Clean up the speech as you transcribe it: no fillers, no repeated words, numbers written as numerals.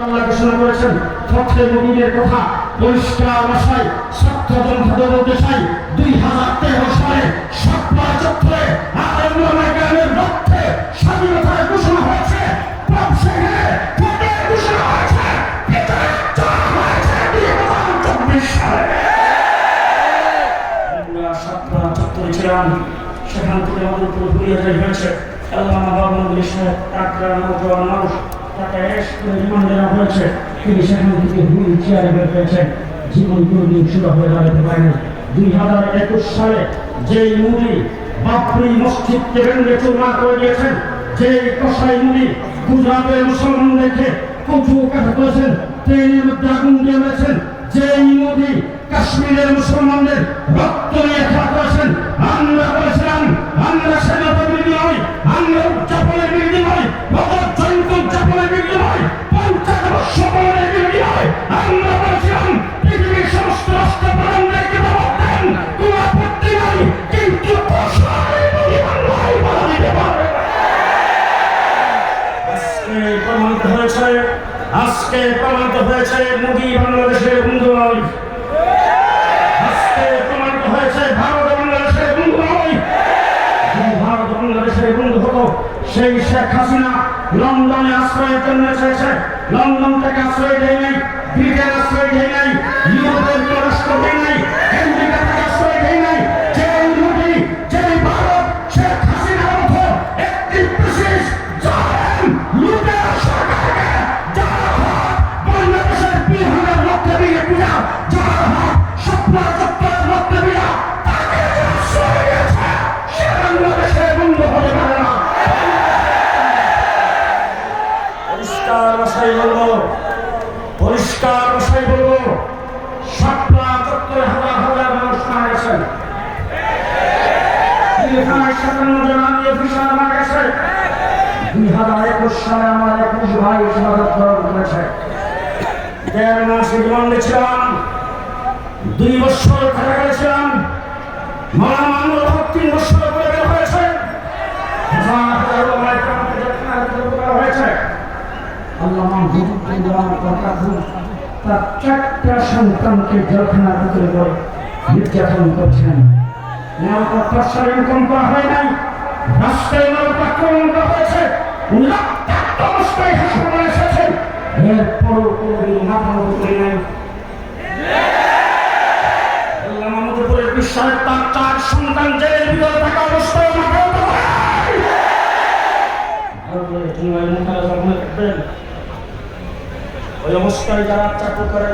আল্লাহ ঘোষণা করেছেন ফতহে মুবিনের কথা পরিষ্কার ভাষায় সত্য জনতা বলতে চাই 2013 সালে শাপলা চত্বরে আলেমুল মাইকানের রক্তে স্বাধীনতার ঘোষণা হয়েছে পাবশেহে ফতহে ঘোষণা হয়েছে এটা হয়েছে 2024 সালে আমরা শাপলা চত্বরে ছিলাম সেখান থেকে আমাদের উপর ঘুরিয়ে হয়েছে আল্লামা বাবুল সাহেব আকরাম নওজোয়ান মানুষ তাকে রিমান্ড দেওয়া হয়েছে তিনি সেখান থেকে হুইল চেয়ারে বের হয়েছেন জীবন কোনদিন শুরু হয়ে দাঁড়াতে পারেনি 2021 সালে যেই মুদি বাবরি মসজিদকে ভেঙে চুরমার করে দিয়েছেন যেই কসাই মুদি গুজরাটের মুসলমানদেরকে কচু কাটা করেছেন ট্রেনের মধ্যে আগুন দিয়ে মেরেছেন যেই মুদি কাশ্মীরের মুসলমানদের রক্ত নিয়ে খেলা করেছেন আমরা বলেছিলাম আমরা স্বাধীনতা বিরোধী নই আমরা উদযাপনের বিরোধী নই ভগৎ জয়ন্তী উদযাপনের বিরোধী নই 50 বর্ষ পালনের বিরোধী নই আমরা বলেছিলাম পৃথিবীর সমস্ত রাষ্ট্র প্রধানদেরকে দাওয়াত দেন কোনো আপত্তি নাই কিন্তু আজকে প্রমাণিত হয়েছে মোদি বাংলাদেশের বন্ধু নয় আজকে প্রমাণিত হয়েছে ভারত বাংলাদেশের বন্ধু নয় ভারত বাংলাদেশের বন্ধু হতো সেই শেখ হাসিনা লন্ডনে আশ্রয়ের জন্য চেয়েছে লন্ডন থেকে আশ্রয় দেয় নাই ব্রিটেন আশ্রয় দেয় নাই ইউরোপের কোন রাষ্ট্র দেয় নাই আমেরিকা থেকে আশ্রয় দেয় নাই যে মোদি যে ভারত শেখ হাসিনার মতো একটি বিশেষ জালেম লুটেরা সরকারকে যারা বাংলাদেশের 2000 লক্ষ বিঘে পূজা যারা শাপলা চত্বরের লক্ষ বিঘা তাকে যে আশ্রয় দিয়েছে সে বাংলাদেশের বন্ধু হতে পারে না পরিষ্কার ভাষায় বলবো শাপলা চত্বরে হাজার হাজার মানুষ মারা গেছেন 57 জন আর্মি অফিসার মারা গেছে 2021 সালে আমার 21 ভাই শাহাদাত বরণ করেছে 1.5 মাস রিমান্ডে ছিলাম 2 বছর কারাগারে ছিলাম মাওলানা মামুনুল হক 3 বছর করে বের হয়েছে হয়েছে আল্লামা তার 4টা সন্তানকে জেলখানার ভিতরে করে নির্যাতন করছেন নিরাপত্তা ইনকাম করা হয় নাই রাস্তায় নিরাপত্তা আক্রমণ করা হয়েছে অবস্থায় হাসপাতালে এসেছেন এরপরও কোনোদিন মাথা মতো করে নাই আল্লাহ মাহমুদপুরের বিশ্বাস তার 4 সন্তান জেলের ভিতরে থাকা অবস্থায় মাথা মতো ওই অবস্থায় যারা চাকরি করে